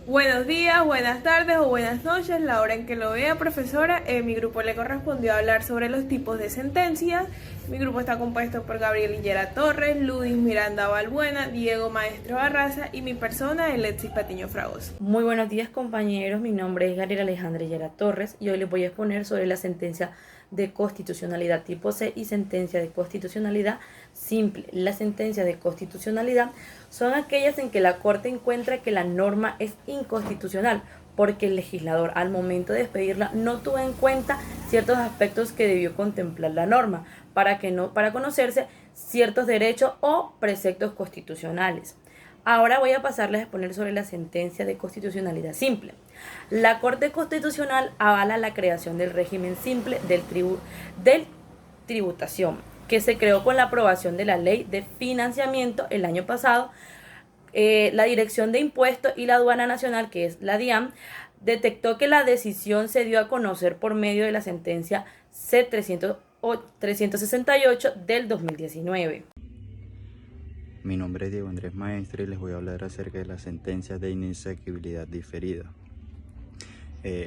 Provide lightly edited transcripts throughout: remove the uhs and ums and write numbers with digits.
Buenos días, buenas tardes o buenas noches, la hora en que lo vea, profesora. Mi grupo le correspondió hablar sobre los tipos de sentencias. Mi grupo está compuesto por Gabriel Hillera Torres, Ludis Miranda Balbuena, Diego Maestro Barraza y mi persona, Alexis Patiño Fragoso. Muy buenos días, compañeros, mi nombre es Gabriela Alejandra Hillera Torres y hoy les voy a exponer sobre la sentencia de constitucionalidad tipo C y sentencia de constitucionalidad simple. Las sentencias de constitucionalidad son aquellas en que la Corte encuentra que la norma es inconstitucional porque el legislador al momento de expedirla no tuvo en cuenta ciertos aspectos que debió contemplar la norma para conocerse ciertos derechos o preceptos constitucionales. Ahora voy a pasarles a exponer sobre la sentencia de constitucionalidad simple. La Corte Constitucional avala la creación del régimen simple del tributación, que se creó con la aprobación de la Ley de Financiamiento el año pasado. La Dirección de Impuestos y la Aduana Nacional, que es la DIAN, detectó que la decisión se dio a conocer por medio de la sentencia C-368 del 2019. Mi nombre es Diego Andrés Maestre y les voy a hablar acerca de las sentencias de inexequibilidad diferida.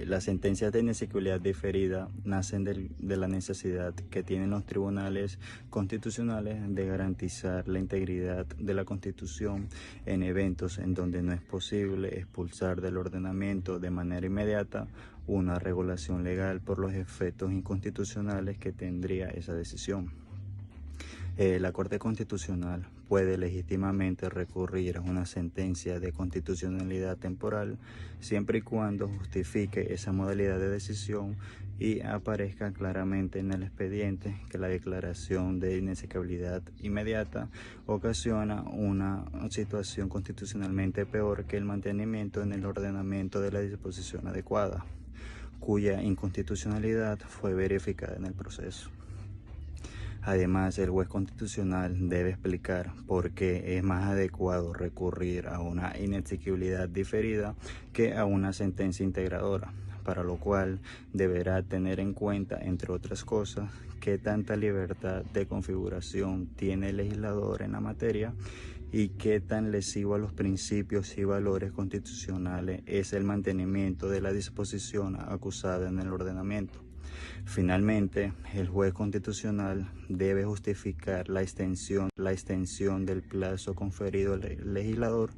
Las sentencias de inexequibilidad diferida nacen de la necesidad que tienen los tribunales constitucionales de garantizar la integridad de la Constitución en eventos en donde no es posible expulsar del ordenamiento de manera inmediata una regulación legal por los efectos inconstitucionales que tendría esa decisión. La Corte Constitucional puede legítimamente recurrir a una sentencia de constitucionalidad temporal siempre y cuando justifique esa modalidad de decisión y aparezca claramente en el expediente que la declaración de inexequibilidad inmediata ocasiona una situación constitucionalmente peor que el mantenimiento en el ordenamiento de la disposición adecuada, cuya inconstitucionalidad fue verificada en el proceso. Además, el juez constitucional debe explicar por qué es más adecuado recurrir a una inexequibilidad diferida que a una sentencia integradora, para lo cual deberá tener en cuenta, entre otras cosas, qué tanta libertad de configuración tiene el legislador en la materia y qué tan lesivo a los principios y valores constitucionales es el mantenimiento de la disposición acusada en el ordenamiento. Finalmente, el juez constitucional debe justificar la extensión del plazo conferido al legislador,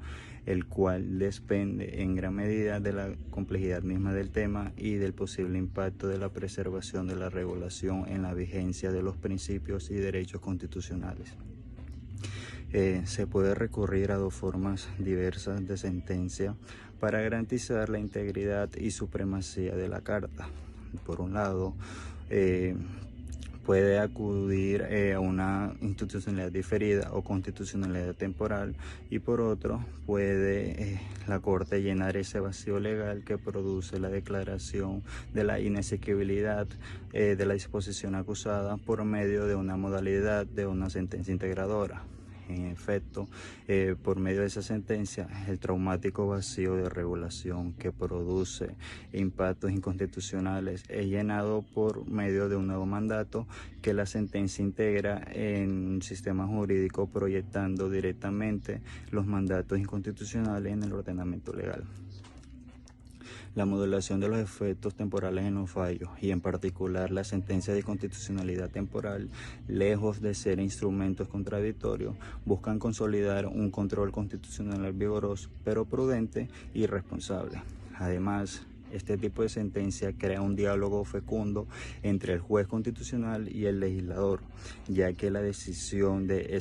el cual depende en gran medida de la complejidad misma del tema y del posible impacto de la preservación de la regulación en la vigencia de los principios y derechos constitucionales. Se puede recurrir a dos formas diversas de sentencia para garantizar la integridad y supremacía de la Carta. Por un lado, puede acudir a una institucionalidad diferida o constitucionalidad temporal, y por otro puede la Corte llenar ese vacío legal que produce la declaración de la inexequibilidad de la disposición acusada por medio de una modalidad de una sentencia integradora. En efecto, por medio de esa sentencia, el traumático vacío de regulación que produce impactos inconstitucionales es llenado por medio de un nuevo mandato que la sentencia integra en un sistema jurídico, proyectando directamente los mandatos inconstitucionales en el ordenamiento legal. La modulación de los efectos temporales en los fallos, y en particular la sentencia de constitucionalidad temporal, lejos de ser instrumentos contradictorios, buscan consolidar un control constitucional vigoroso, pero prudente y responsable. Además, este tipo de sentencia crea un diálogo fecundo entre el juez constitucional y el legislador, ya que la decisión de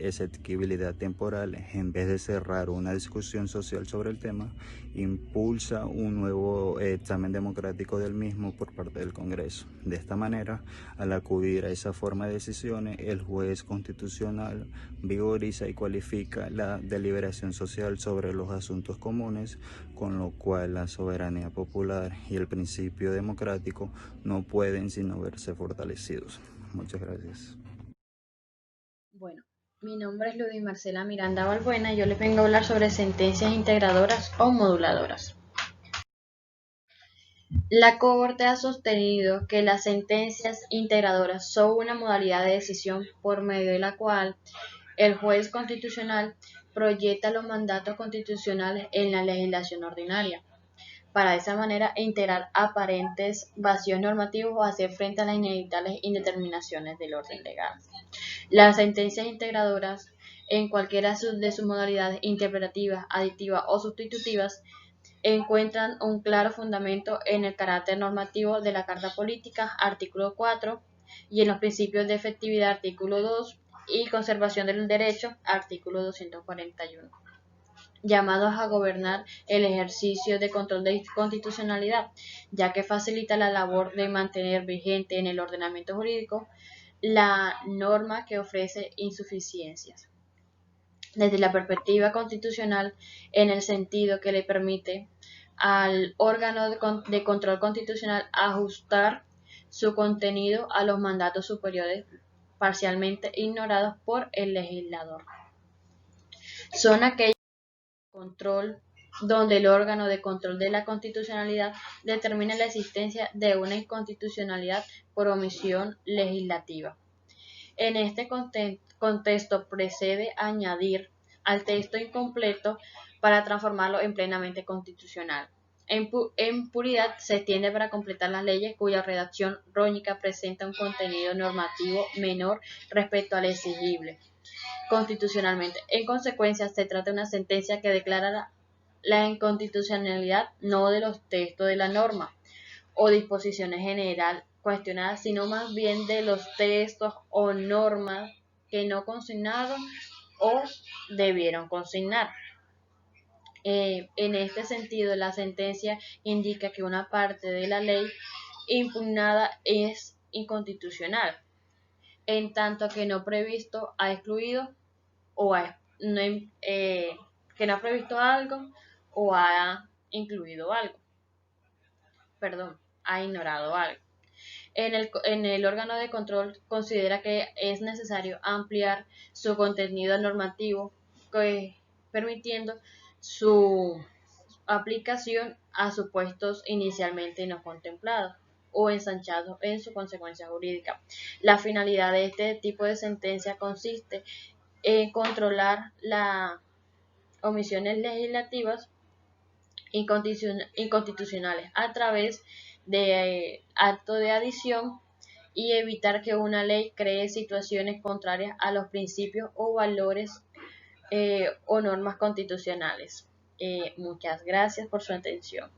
exequibilidad temporal, en vez de cerrar una discusión social sobre el tema, impulsa un nuevo examen democrático del mismo por parte del Congreso. De esta manera, al acudir a esa forma de decisiones, el juez constitucional vigoriza y cualifica la deliberación social sobre los asuntos comunes, con lo cual la soberanía popular y el principio democrático no pueden sino verse fortalecidos. Muchas gracias. Bueno, mi nombre es Ludis Marcela Miranda Balbuena y yo les vengo a hablar sobre sentencias integradoras o moduladoras. La Corte ha sostenido que las sentencias integradoras son una modalidad de decisión por medio de la cual el juez constitucional proyecta los mandatos constitucionales en la legislación ordinaria, para de esa manera integrar aparentes vacíos normativos o hacer frente a las inevitables indeterminaciones del orden legal. Las sentencias integradoras, en cualquiera de sus modalidades interpretativas, aditivas o sustitutivas, encuentran un claro fundamento en el carácter normativo de la Carta Política, artículo 4, y en los principios de efectividad, artículo 2, y conservación del derecho, artículo 241, llamados a gobernar el ejercicio de control de constitucionalidad, ya que facilita la labor de mantener vigente en el ordenamiento jurídico la norma que ofrece insuficiencias. Desde la perspectiva constitucional, en el sentido que le permite al órgano de control constitucional ajustar su contenido a los mandatos superiores parcialmente ignorados por el legislador. Son aquellos control donde el órgano de control de la constitucionalidad determina la existencia de una inconstitucionalidad por omisión legislativa. En este contexto procede a añadir al texto incompleto para transformarlo en plenamente constitucional. En puridad se extiende para completar las leyes cuya redacción rónica presenta un contenido normativo menor respecto al exigible constitucionalmente. En consecuencia, se trata de una sentencia que declara la inconstitucionalidad no de los textos de la norma o disposiciones general cuestionadas, sino más bien de los textos o normas que no consignaron o debieron consignar. En este sentido, la sentencia indica que una parte de la ley impugnada es inconstitucional, en tanto que no previsto ha excluido o que no ha previsto algo o ha incluido algo, ha ignorado algo. En el órgano de control considera que es necesario ampliar su contenido normativo, permitiendo su aplicación a supuestos inicialmente no contemplados o ensanchados en su consecuencia jurídica. La finalidad de este tipo de sentencia consiste en controlar las omisiones legislativas inconstitucionales a través de acto de adición y evitar que una ley cree situaciones contrarias a los principios o valores o normas constitucionales. Muchas gracias por su atención.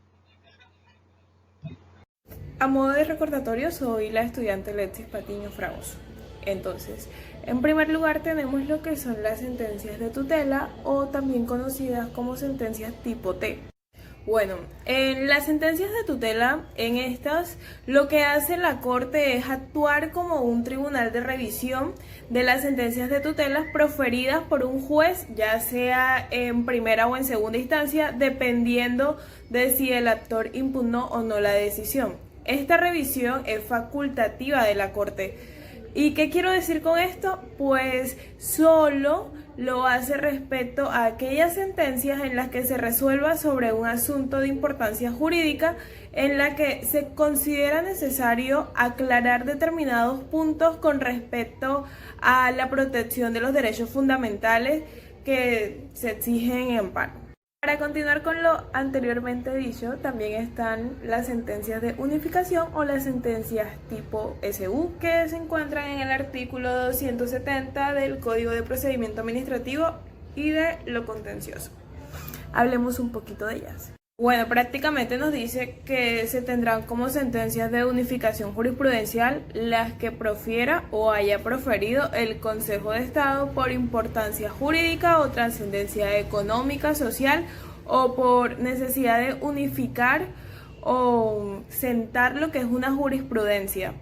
A modo de recordatorio, soy la estudiante Letsis Patiño Fragoso. Entonces, en primer lugar tenemos lo que son las sentencias de tutela o también conocidas como sentencias tipo T. Bueno, en las sentencias de tutela, en estas, lo que hace la Corte es actuar como un tribunal de revisión de las sentencias de tutela proferidas por un juez, ya sea en primera o en segunda instancia, dependiendo de si el actor impugnó o no la decisión. Esta revisión es facultativa de la Corte. ¿Y qué quiero decir con esto? Pues solo lo hace respecto a aquellas sentencias en las que se resuelva sobre un asunto de importancia jurídica en la que se considera necesario aclarar determinados puntos con respecto a la protección de los derechos fundamentales que se exigen en amparo. Para continuar con lo anteriormente dicho, también están las sentencias de unificación o las sentencias tipo SU, que se encuentran en el artículo 270 del Código de Procedimiento Administrativo y de lo contencioso. Hablemos un poquito de ellas. Bueno, prácticamente nos dice que se tendrán como sentencias de unificación jurisprudencial las que profiera o haya proferido el Consejo de Estado por importancia jurídica o trascendencia económica, social o por necesidad de unificar o sentar lo que es una jurisprudencia.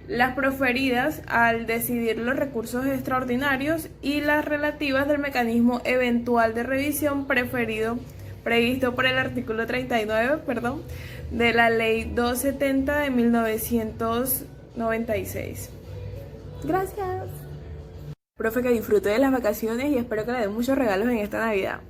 Las proferidas al decidir los recursos extraordinarios y las relativas del mecanismo eventual de revisión previsto por el artículo 39, de la Ley 270 de 1996. Gracias. Profe, que disfrute de las vacaciones y espero que le den muchos regalos en esta Navidad.